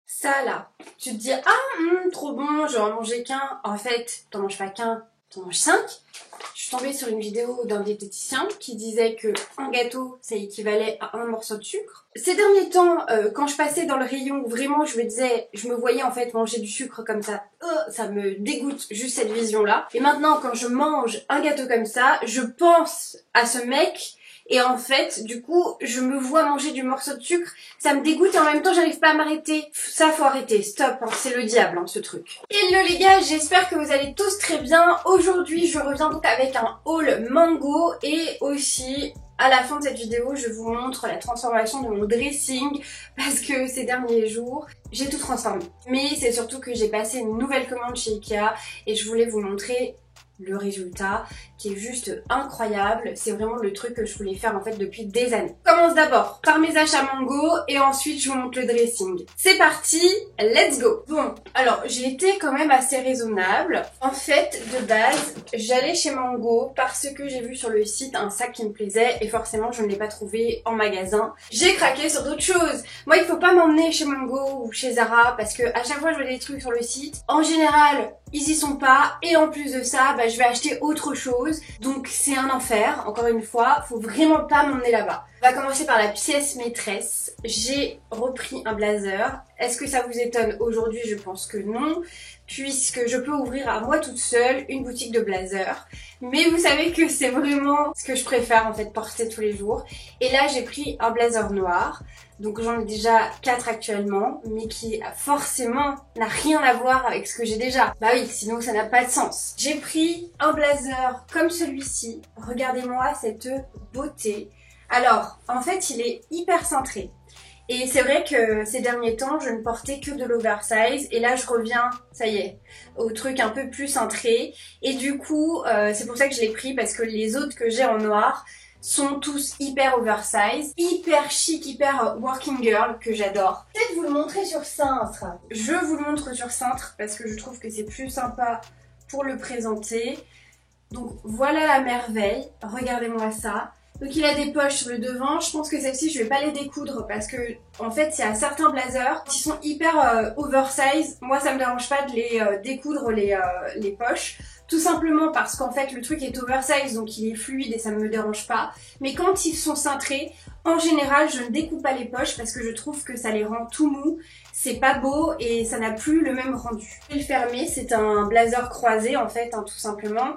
Ça là, tu te dis trop bon, je vais en manger qu'un. En fait, t'en manges pas qu'un, t'en manges 5. Je suis tombée sur une vidéo d'un diététicien qui disait que un gâteau, ça équivalait à un morceau de sucre. Ces derniers temps, quand je passais dans le rayon, vraiment je me voyais en fait manger du sucre comme ça me dégoûte juste cette vision-là. Et maintenant, quand je mange un gâteau comme ça, je pense à ce mec. Et en fait, du coup, je me vois manger du morceau de sucre, ça me dégoûte et en même temps, j'arrive pas à m'arrêter. Ça, faut arrêter, stop, hein, c'est le diable, hein, ce truc. Hello les gars, j'espère que vous allez tous très bien. Aujourd'hui, je reviens donc avec un haul mango et aussi... À la fin de cette vidéo, je vous montre la transformation de mon dressing parce que ces derniers jours, j'ai tout transformé. Mais c'est surtout que j'ai passé une nouvelle commande chez Ikea et je voulais vous montrer le résultat qui est juste incroyable. C'est vraiment le truc que je voulais faire en fait depuis des années. Je commence d'abord par mes achats mango et ensuite je vous montre le dressing. C'est parti, let's go. Bon, alors j'ai été quand même assez raisonnable. En fait, de base, j'allais chez Mango parce que j'ai vu sur le site un sac qui me plaisait et forcément je ne l'ai pas trouvé en magasin. J'ai craqué sur d'autres choses. Moi, il faut pas m'emmener chez Mango ou chez Zara parce que à chaque fois je vois des trucs sur le site. En général, ils y sont pas et en plus de ça, je vais acheter autre chose. Donc c'est un enfer, encore une fois, faut vraiment pas m'emmener là-bas. On va commencer par la pièce maîtresse. J'ai repris un blazer. Est-ce que ça vous étonne aujourd'hui? Je pense que non, puisque je peux ouvrir à moi toute seule une boutique de blazer. Mais vous savez que c'est vraiment ce que je préfère en fait porter tous les jours. Et là j'ai pris un blazer noir. Donc j'en ai déjà 4 actuellement, mais qui forcément n'a rien à voir avec ce que j'ai déjà. Bah oui, sinon ça n'a pas de sens. J'ai pris un blazer comme celui-ci. Regardez-moi cette beauté. Alors, en fait, il est hyper cintré. Et c'est vrai que ces derniers temps, je ne portais que de l'oversize. Et là, je reviens, ça y est, au truc un peu plus cintré. Et du coup, c'est pour ça que je l'ai pris, parce que les autres que j'ai en noir sont tous hyper oversize, hyper chic, hyper working girl, que j'adore. Peut-être vous le montrer sur cintre. Je vous le montre sur cintre, parce que je trouve que c'est plus sympa pour le présenter. Donc voilà la merveille, regardez-moi ça. Donc il a des poches sur le devant, je pense que celles-ci je vais pas les découdre parce que en fait il y a certains blazers qui sont hyper oversize. Moi ça me dérange pas de les découdre les poches. Tout simplement parce qu'en fait le truc est oversize donc il est fluide et ça ne me dérange pas. Mais quand ils sont cintrés, en général je ne découpe pas les poches parce que je trouve que ça les rend tout mou. C'est pas beau et ça n'a plus le même rendu. Je vais le fermer, c'est un blazer croisé en fait, tout simplement.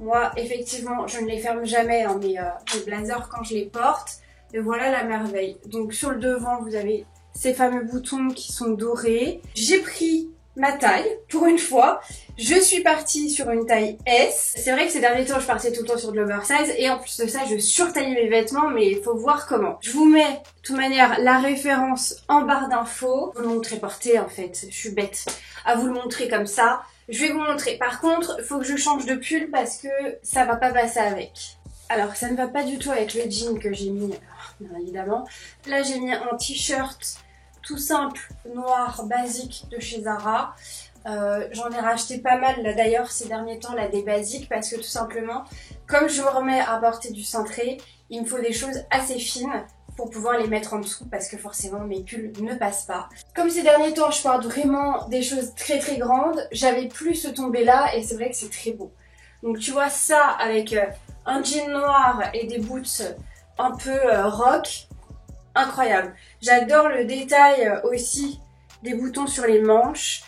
Moi, effectivement, je ne les ferme jamais, hein, mes blazers quand je les porte. Et voilà la merveille. Donc sur le devant, vous avez ces fameux boutons qui sont dorés. J'ai pris ma taille, pour une fois. Je suis partie sur une taille S. C'est vrai que ces derniers temps, je partais tout le temps sur de l'oversize. Et en plus de ça, je surtaillais mes vêtements, mais il faut voir comment. Je vous mets, de toute manière, la référence en barre d'infos. Vous le montrez porté, en fait. Je suis bête à vous le montrer comme ça. Je vais vous montrer. Par contre, il faut que je change de pull parce que ça va pas passer avec. Alors, ça ne va pas du tout avec le jean que j'ai mis, bien évidemment. Là, j'ai mis un t-shirt tout simple, noir, basique de chez Zara. J'en ai racheté pas mal, là d'ailleurs, ces derniers temps, là, des basiques parce que tout simplement, comme je me remets à porter du cintré, il me faut des choses assez fines pour pouvoir les mettre en dessous parce que forcément mes pulls ne passent pas. Comme ces derniers temps je porte vraiment des choses très très grandes, j'avais plus ce tombé là et c'est vrai que c'est très beau. Donc tu vois ça avec un jean noir et des boots un peu rock, incroyable. J'adore le détail aussi des boutons sur les manches.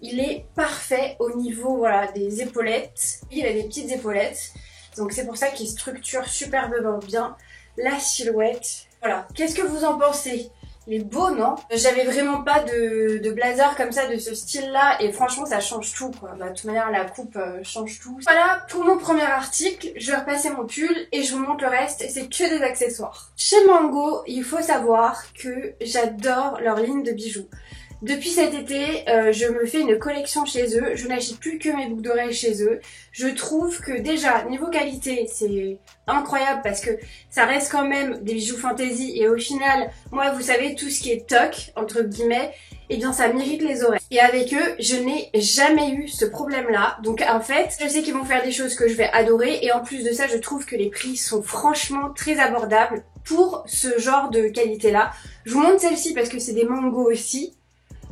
Il est parfait au niveau voilà, des épaulettes. Il a des petites épaulettes, donc c'est pour ça qu'il structure superbement bien la silhouette. Voilà, qu'est-ce que vous en pensez? Il est beau, non? J'avais vraiment pas de blazer comme ça, de ce style-là, et franchement ça change tout, quoi. De toute manière la coupe change tout. Voilà pour mon premier article, je vais repasser mon pull et je vous montre le reste, c'est que des accessoires. Chez Mango, il faut savoir que j'adore leur ligne de bijoux. Depuis cet été, je me fais une collection chez eux. Je n'achète plus que mes boucles d'oreilles chez eux. Je trouve que déjà, niveau qualité, c'est incroyable parce que ça reste quand même des bijoux fantasy. Et au final, moi, vous savez, tout ce qui est toc, entre guillemets, eh bien ça m'irrite les oreilles. Et avec eux, je n'ai jamais eu ce problème-là. Donc en fait, je sais qu'ils vont faire des choses que je vais adorer. Et en plus de ça, je trouve que les prix sont franchement très abordables pour ce genre de qualité-là. Je vous montre celle-ci parce que c'est des Mango aussi.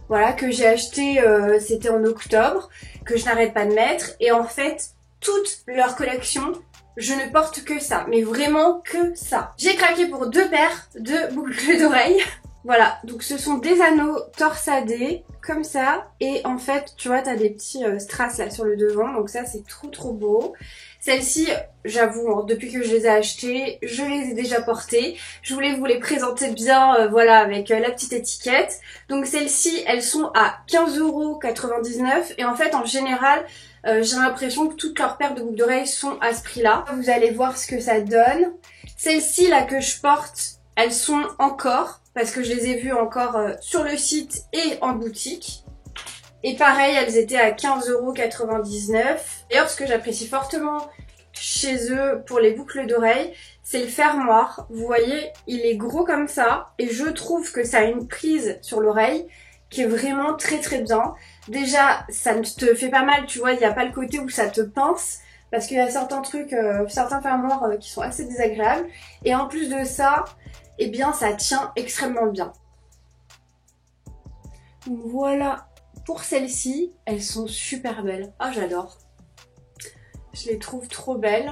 voilà, que j'ai acheté, c'était en octobre, que je n'arrête pas de mettre. Et en fait, toute leur collection, je ne porte que ça, mais vraiment que ça. J'ai craqué pour 2 paires de boucles d'oreilles. Voilà, donc ce sont des anneaux torsadés, comme ça. Et en fait, tu vois, t'as des petits strass là sur le devant, donc ça c'est trop beau. Celles-ci, j'avoue, hein, depuis que je les ai achetées, je les ai déjà portées. Je voulais vous les présenter bien, voilà, avec la petite étiquette. Donc celles-ci, elles sont à 15,99 € et en fait, en général, j'ai l'impression que toutes leurs paires de boucles d'oreilles sont à ce prix-là. Vous allez voir ce que ça donne. Celles-ci là que je porte, elles sont encore, parce que je les ai vues encore sur le site et en boutique. Et pareil, elles étaient à 15,99 €. D'ailleurs, ce que j'apprécie fortement chez eux pour les boucles d'oreilles, c'est le fermoir. Vous voyez, il est gros comme ça et je trouve que ça a une prise sur l'oreille qui est vraiment très bien. Déjà, ça ne te fait pas mal, tu vois, il n'y a pas le côté où ça te pince parce qu'il y a certains trucs, certains fermoirs qui sont assez désagréables. Et en plus de ça, eh bien, ça tient extrêmement bien. Donc voilà. Pour celles-ci, elles sont super belles. Ah, j'adore. Je les trouve trop belles.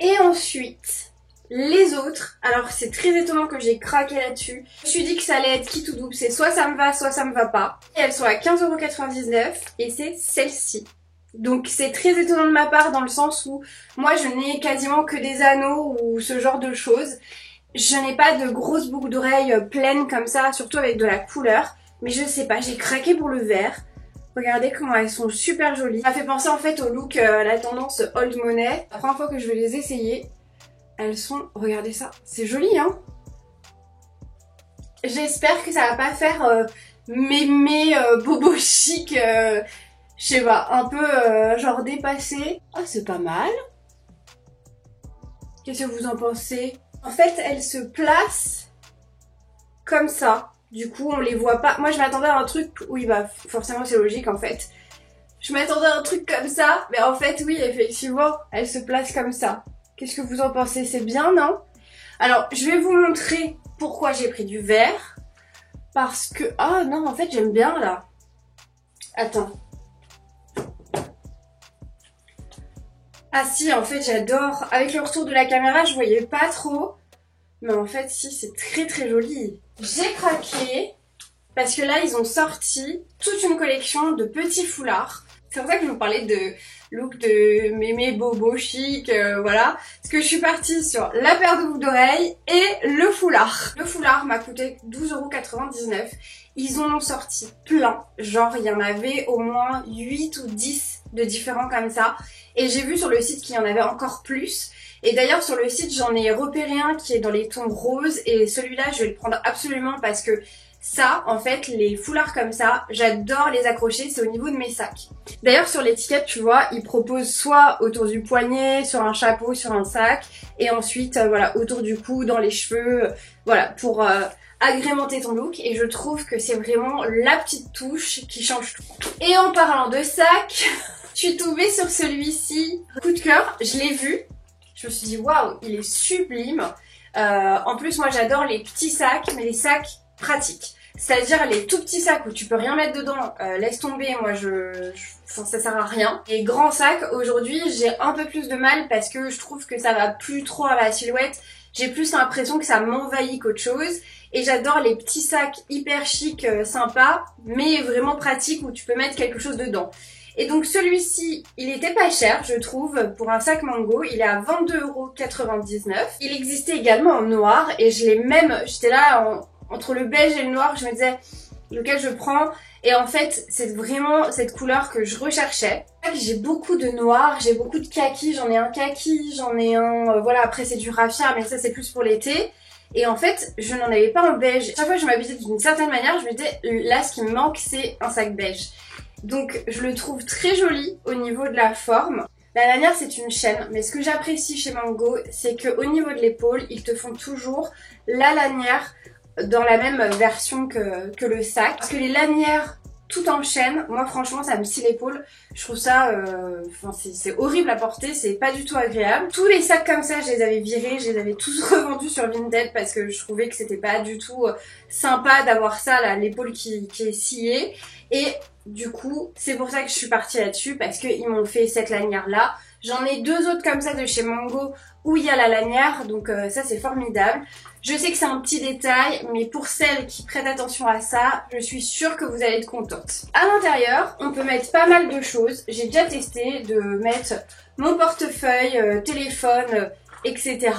Et ensuite, les autres. Alors, c'est très étonnant que j'ai craqué là-dessus. Je me suis dit que ça allait être quitte ou double. C'est soit ça me va, soit ça me va pas. Et elles sont à 15,99 € et c'est celle-ci. Donc, c'est très étonnant de ma part dans le sens où moi, je n'ai quasiment que des anneaux ou ce genre de choses. Je n'ai pas de grosses boucles d'oreilles pleines comme ça, surtout avec de la couleur. Mais je sais pas, j'ai craqué pour le vert. Regardez comment elles sont super jolies. Ça fait penser en fait au look, la tendance old money. La première fois que je vais les essayer, elles sont... Regardez ça, c'est joli hein. J'espère que ça va pas faire mémé bobo chic, je sais pas, un peu genre dépassé. Ah, c'est pas mal. Qu'est-ce que vous en pensez? En fait, elles se placent comme ça. Du coup, on les voit pas. Moi, je m'attendais à un truc... Oui, bah, forcément, c'est logique, en fait. Je m'attendais à un truc comme ça. Mais en fait, oui, effectivement, elle se place comme ça. Qu'est-ce que vous en pensez? C'est bien, non? Alors, je vais vous montrer pourquoi j'ai pris du vert. Parce que... Ah, non, en fait, j'aime bien, là. Attends. Ah si, en fait, j'adore. Avec le retour de la caméra, je voyais pas trop. Mais en fait, si, c'est très joli. J'ai craqué parce que là, ils ont sorti toute une collection de petits foulards. C'est pour ça que je vous parlais de look de mémé bobo chic, voilà. Parce que je suis partie sur la paire de boucles d'oreilles et le foulard. Le foulard m'a coûté 12,99 €. Ils en ont sorti plein. Genre, il y en avait au moins 8 ou 10 de différents comme ça. Et j'ai vu sur le site qu'il y en avait encore plus. Et d'ailleurs sur le site j'en ai repéré un qui est dans les tons roses et celui-là je vais le prendre absolument parce que ça en fait les foulards comme ça j'adore les accrocher, c'est au niveau de mes sacs. D'ailleurs sur l'étiquette tu vois ils proposent soit autour du poignet, sur un chapeau, sur un sac et ensuite voilà autour du cou, dans les cheveux, voilà pour agrémenter ton look et je trouve que c'est vraiment la petite touche qui change tout. Et en parlant de sac, je suis tombée sur celui-ci, coup de cœur, je l'ai vu. Je me suis dit waouh, il est sublime. En plus, moi j'adore les petits sacs, mais les sacs pratiques. C'est-à-dire les tout petits sacs où tu peux rien mettre dedans, laisse tomber, moi ça sert à rien. Les grands sacs, aujourd'hui j'ai un peu plus de mal parce que je trouve que ça va plus trop à la silhouette. J'ai plus l'impression que ça m'envahit qu'autre chose. Et j'adore les petits sacs hyper chic, sympas, mais vraiment pratiques où tu peux mettre quelque chose dedans. Et donc celui-ci, il était pas cher, je trouve, pour un sac Mango. Il est à 22,99 €. Il existait également en noir et je l'ai même, j'étais là entre le beige et le noir, je me disais lequel je prends. Et en fait, c'est vraiment cette couleur que je recherchais. J'ai beaucoup de noir, j'ai beaucoup de kaki, j'en ai un kaki, j'en ai un, voilà, après c'est du raffia, mais ça c'est plus pour l'été. Et en fait, je n'en avais pas en beige. Chaque fois que je m'habillais d'une certaine manière, je me disais, là ce qui me manque c'est un sac beige. Donc je le trouve très joli au niveau de la forme. La lanière c'est une chaîne, mais ce que j'apprécie chez Mango, c'est qu'au niveau de l'épaule, ils te font toujours la lanière dans la même version que le sac. Parce que les lanières tout en chaîne. Moi franchement ça me scie l'épaule. Je trouve ça, c'est horrible à porter, c'est pas du tout agréable. Tous les sacs comme ça je les avais virés, je les avais tous revendus sur Vinted parce que je trouvais que c'était pas du tout sympa d'avoir ça là, l'épaule qui est sciée. Et du coup c'est pour ça que je suis partie là-dessus, parce qu'ils m'ont fait cette lanière là. J'en ai deux autres comme ça de chez Mango où il y a la lanière, donc ça c'est formidable. Je sais que c'est un petit détail, mais pour celles qui prêtent attention à ça, je suis sûre que vous allez être contente. À l'intérieur, on peut mettre pas mal de choses. J'ai déjà testé de mettre mon portefeuille, téléphone, etc.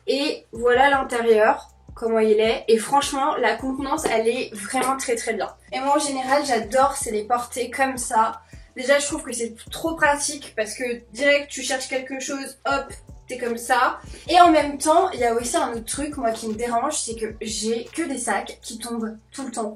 Et voilà l'intérieur, comment il est. Et franchement, la contenance, elle est vraiment très très bien. Et moi en général, j'adore, c'est les porter comme ça. Déjà, je trouve que c'est trop pratique parce que direct, tu cherches quelque chose, hop, t'es comme ça. Et en même temps, il y a aussi un autre truc, moi, qui me dérange, c'est que j'ai que des sacs qui tombent tout le temps.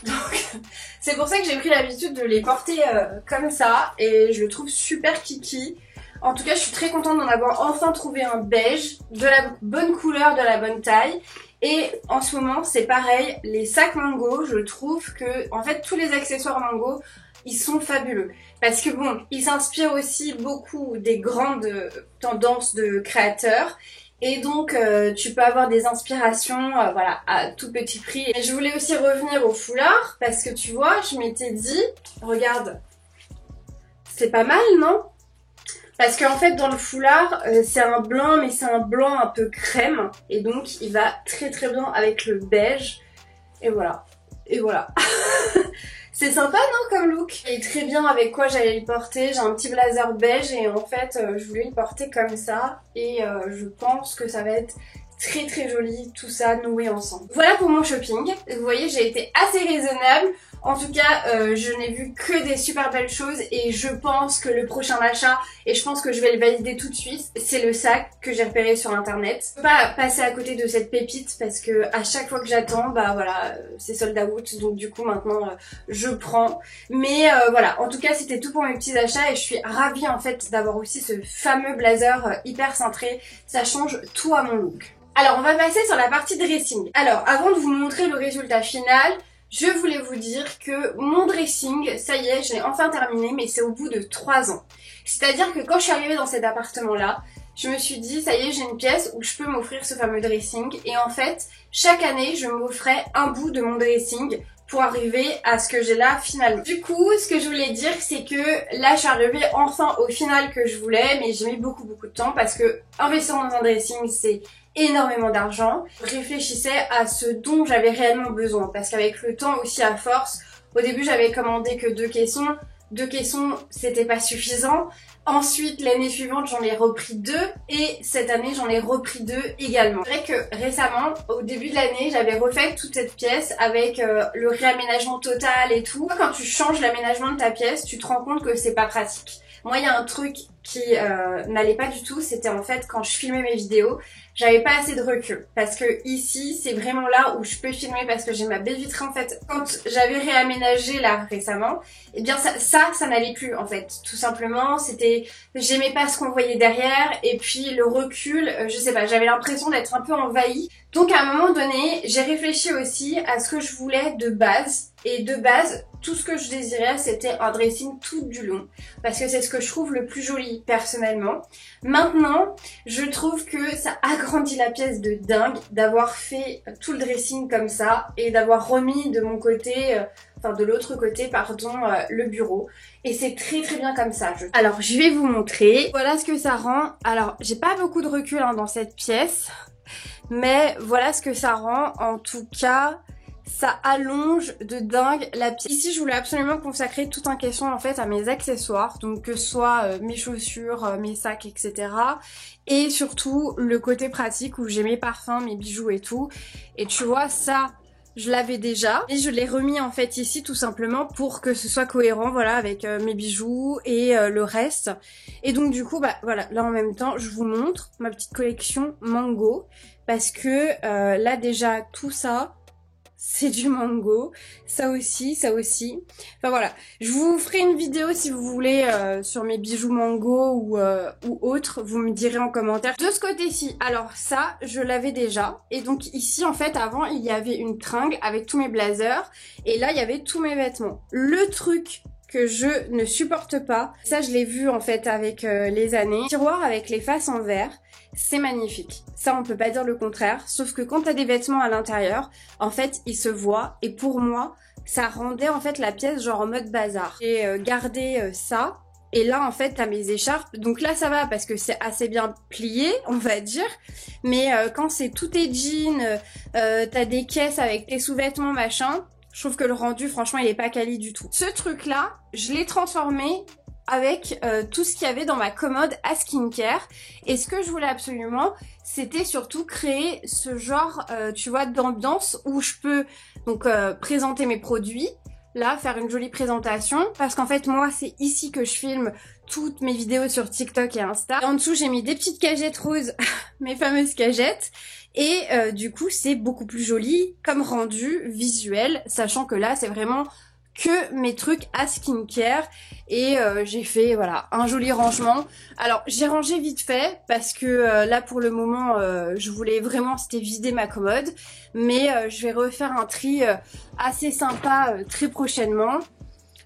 Donc, c'est pour ça que j'ai pris l'habitude de les porter comme ça. Et je le trouve super kiki. En tout cas, je suis très contente d'en avoir enfin trouvé un beige, de la bonne couleur, de la bonne taille. Et en ce moment, c'est pareil, les sacs Mango, je trouve que, en fait, tous les accessoires Mango, ils sont fabuleux. Parce que bon, ils s'inspirent aussi beaucoup des grandes tendances de créateurs. Et donc, tu peux avoir des inspirations, voilà, à tout petit prix. Et je voulais aussi revenir au foulard, parce que tu vois, je m'étais dit, regarde, c'est pas mal, non ? Parce qu'en fait, dans le foulard, c'est un blanc, mais c'est un blanc un peu crème. Et donc, il va très très bien avec le beige. Et voilà. Et voilà. C'est sympa, non, comme look? Et très bien avec quoi j'allais le porter. J'ai un petit blazer beige et en fait, je voulais le porter comme ça. Et je pense que ça va être très très joli, tout ça noué ensemble. Voilà pour mon shopping. Vous voyez, j'ai été assez raisonnable. En tout cas, je n'ai vu que des super belles choses et je pense que le prochain achat, et je pense que je vais le valider tout de suite, c'est le sac que j'ai repéré sur internet. Je peux pas passer à côté de cette pépite parce que à chaque fois que j'attends, bah voilà, c'est sold out, donc du coup maintenant je prends. Mais voilà, en tout cas c'était tout pour mes petits achats et je suis ravie en fait d'avoir aussi ce fameux blazer hyper cintré. Ça change tout à mon look. Alors on va passer sur la partie dressing. Alors avant de vous montrer le résultat final, je voulais vous dire que mon dressing, ça y est, je l'ai enfin terminé, mais c'est au bout de 3 ans. C'est-à-dire que quand je suis arrivée dans cet appartement-là, je me suis dit, ça y est, j'ai une pièce où je peux m'offrir ce fameux dressing. Et en fait, chaque année, je m'offrais un bout de mon dressing pour arriver à ce que j'ai là finalement. Du coup, ce que je voulais dire, c'est que là, je suis arrivée enfin au final que je voulais, mais j'ai mis beaucoup de temps parce que investir dans un dressing, c'est énormément d'argent. Je réfléchissais à ce dont j'avais réellement besoin parce qu'avec le temps aussi à force, au début j'avais commandé que 2 caissons. 2 caissons, c'était pas suffisant. Ensuite, l'année suivante, j'en ai repris 2 et cette année, j'en ai repris 2 également. C'est vrai que récemment, au début de l'année, j'avais refait toute cette pièce avec le réaménagement total et tout. Quand tu changes l'aménagement de ta pièce, tu te rends compte que c'est pas pratique. Moi, il y a un truc qui n'allait pas du tout, c'était en fait quand je filmais mes vidéos, j'avais pas assez de recul parce que ici c'est vraiment là où je peux filmer parce que j'ai ma baie vitrée en fait. Quand j'avais réaménagé là récemment, et bien ça n'allait plus en fait. Tout simplement, c'était, j'aimais pas ce qu'on voyait derrière et puis le recul, je sais pas, j'avais l'impression d'être un peu envahie. Donc à un moment donné, j'ai réfléchi aussi à ce que je voulais de base. Et de base, tout ce que je désirais, c'était un dressing tout du long. Parce que c'est ce que je trouve le plus joli, personnellement. Maintenant, je trouve que ça agrandit la pièce de dingue d'avoir fait tout le dressing comme ça et d'avoir remis de mon côté, enfin de l'autre côté, pardon, le bureau. Et c'est très très bien comme ça. Alors, je vais vous montrer. Voilà ce que ça rend. Alors, j'ai pas beaucoup de recul dans cette pièce. Mais voilà ce que ça rend. En tout cas, ça allonge de dingue la pièce. Ici, je voulais absolument consacrer tout un caisson en fait à mes accessoires, donc que ce soit mes chaussures, mes sacs, etc. Et surtout le côté pratique où j'ai mes parfums, mes bijoux et tout. Et tu vois, ça, je l'avais déjà. Et je l'ai remis en fait ici tout simplement pour que ce soit cohérent, voilà, avec mes bijoux et le reste. Et donc du coup, bah voilà, là en même temps, je vous montre ma petite collection Mango. Parce que là déjà, tout ça, c'est du mango, ça aussi, ça aussi. Enfin voilà, je vous ferai une vidéo si vous voulez sur mes bijoux mango ou autres, vous me direz en commentaire. De ce côté-ci, alors ça, je l'avais déjà. Et donc ici, en fait, avant, il y avait une tringle avec tous mes blazers. Et là, il y avait tous mes vêtements. Le truc que je ne supporte pas, ça je l'ai vu en fait avec les années, tiroir avec les faces en verre. C'est magnifique. Ça, on peut pas dire le contraire. Sauf que quand t'as des vêtements à l'intérieur, en fait, ils se voient. Et pour moi, ça rendait en fait la pièce genre en mode bazar. J'ai gardé ça. Et là, en fait, t'as mes écharpes. Donc là, ça va parce que c'est assez bien plié, on va dire. Mais quand c'est tous tes jeans, t'as des caisses avec tes sous-vêtements, machin, je trouve que le rendu, franchement, il est pas quali du tout. Ce truc-là, je l'ai transformé avec tout ce qu'il y avait dans ma commode à skincare. Et ce que je voulais absolument, c'était surtout créer ce genre, tu vois, d'ambiance où je peux donc présenter mes produits, là, faire une jolie présentation. Parce qu'en fait, moi, c'est ici que je filme toutes mes vidéos sur TikTok et Insta. Et en dessous, j'ai mis des petites cagettes roses, mes fameuses cagettes. Et du coup, c'est beaucoup plus joli comme rendu visuel, sachant que là, c'est vraiment que mes trucs à skincare et j'ai fait voilà un joli rangement. Alors j'ai rangé vite fait parce que là pour le moment je voulais vraiment c'était vider ma commode, mais je vais refaire un tri assez sympa très prochainement,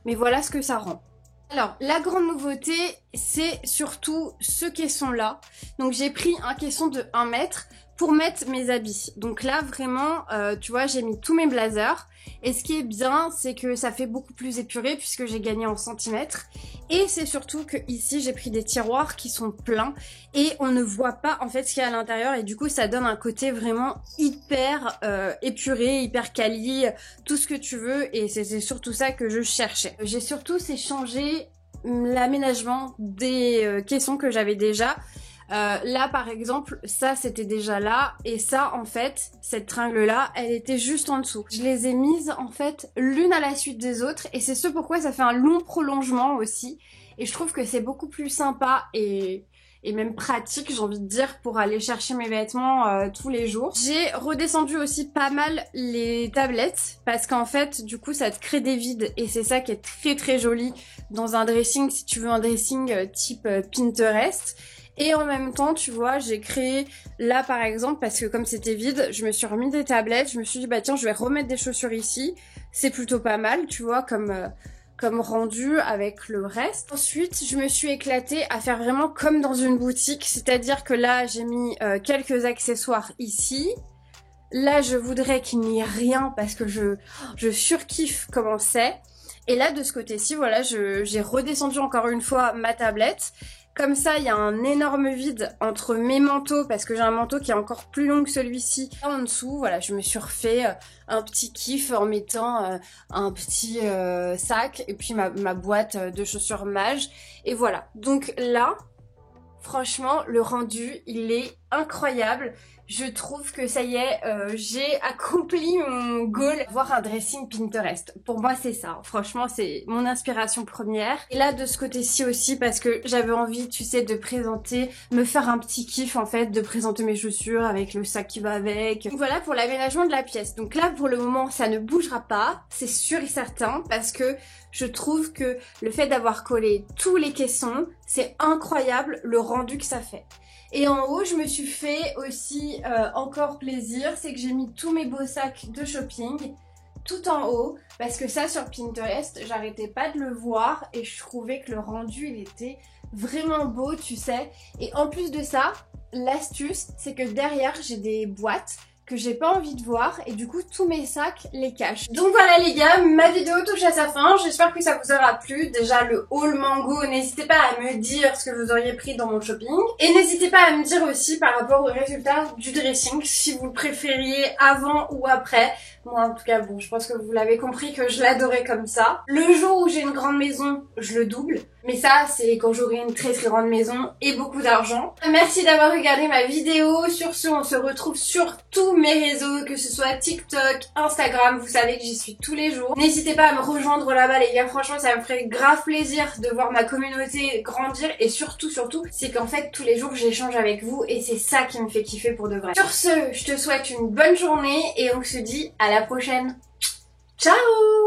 mais voilà ce que ça rend. Alors la grande nouveauté c'est surtout ce caisson là, donc j'ai pris un caisson de 1 mètre pour mettre mes habits. Donc là vraiment tu vois j'ai mis tous mes blazers et ce qui est bien c'est que ça fait beaucoup plus épuré puisque j'ai gagné en centimètres et c'est surtout que ici j'ai pris des tiroirs qui sont pleins et on ne voit pas en fait ce qu'il y a à l'intérieur et du coup ça donne un côté vraiment hyper épuré, hyper quali, tout ce que tu veux et c'est surtout ça que je cherchais. J'ai surtout c'est changé l'aménagement des caissons que j'avais déjà. Là par exemple ça c'était déjà là et ça en fait cette tringle là elle était juste en dessous. Je les ai mises en fait l'une à la suite des autres et c'est ce pourquoi ça fait un long prolongement aussi et je trouve que c'est beaucoup plus sympa et même pratique j'ai envie de dire pour aller chercher mes vêtements tous les jours. J'ai redescendu aussi pas mal les tablettes parce qu'en fait du coup ça te crée des vides et c'est ça qui est très très joli dans un dressing si tu veux un dressing type Pinterest. Et en même temps, tu vois, j'ai créé là par exemple, parce que comme c'était vide, je me suis remis des tablettes, je me suis dit bah tiens, je vais remettre des chaussures ici. C'est plutôt pas mal, tu vois, comme rendu avec le reste. Ensuite, je me suis éclatée à faire vraiment comme dans une boutique, c'est-à-dire que là, j'ai mis quelques accessoires ici. Là, je voudrais qu'il n'y ait rien parce que je surkiffe comment c'est. Et là, de ce côté-ci, voilà, j'ai redescendu encore une fois ma tablette. Comme ça, il y a un énorme vide entre mes manteaux, parce que j'ai un manteau qui est encore plus long que celui-ci. En dessous, voilà, je me suis refait un petit kiff en mettant un petit sac et puis ma boîte de chaussures Mage. Et voilà, donc là, franchement, le rendu, il est incroyable. Je trouve que ça y est, j'ai accompli mon goal, avoir un dressing Pinterest. Pour moi, c'est ça. Franchement, c'est mon inspiration première. Et là, de ce côté-ci aussi, parce que j'avais envie, tu sais, de présenter, me faire un petit kiff, en fait, de présenter mes chaussures avec le sac qui va avec. Donc voilà pour l'aménagement de la pièce. Donc là, pour le moment, ça ne bougera pas, c'est sûr et certain, parce que je trouve que le fait d'avoir collé tous les caissons, c'est incroyable le rendu que ça fait. Et en haut, je me suis fait aussi encore plaisir, c'est que j'ai mis tous mes beaux sacs de shopping tout en haut, parce que ça sur Pinterest, j'arrêtais pas de le voir et je trouvais que le rendu, il était vraiment beau, tu sais. Et en plus de ça, l'astuce, c'est que derrière, j'ai des boîtes que j'ai pas envie de voir et du coup tous mes sacs les cachent. Donc voilà les gars, ma vidéo touche à sa fin, j'espère que ça vous aura plu. Déjà le haul mango, n'hésitez pas à me dire ce que vous auriez pris dans mon shopping et n'hésitez pas à me dire aussi par rapport au résultat du dressing si vous le préfériez avant ou après. Moi en tout cas bon, je pense que vous l'avez compris que je l'adorais comme ça. Le jour où j'ai une grande maison, je le double. Mais ça, c'est quand j'aurai une très très grande maison et beaucoup d'argent. Merci d'avoir regardé ma vidéo. Sur ce, on se retrouve sur tous mes réseaux, que ce soit TikTok, Instagram. Vous savez que j'y suis tous les jours. N'hésitez pas à me rejoindre là-bas les gars. Franchement, ça me ferait grave plaisir de voir ma communauté grandir. Et surtout, c'est qu'en fait, tous les jours, j'échange avec vous. Et c'est ça qui me fait kiffer pour de vrai. Sur ce, je te souhaite une bonne journée et on se dit à la la prochaine. Ciao!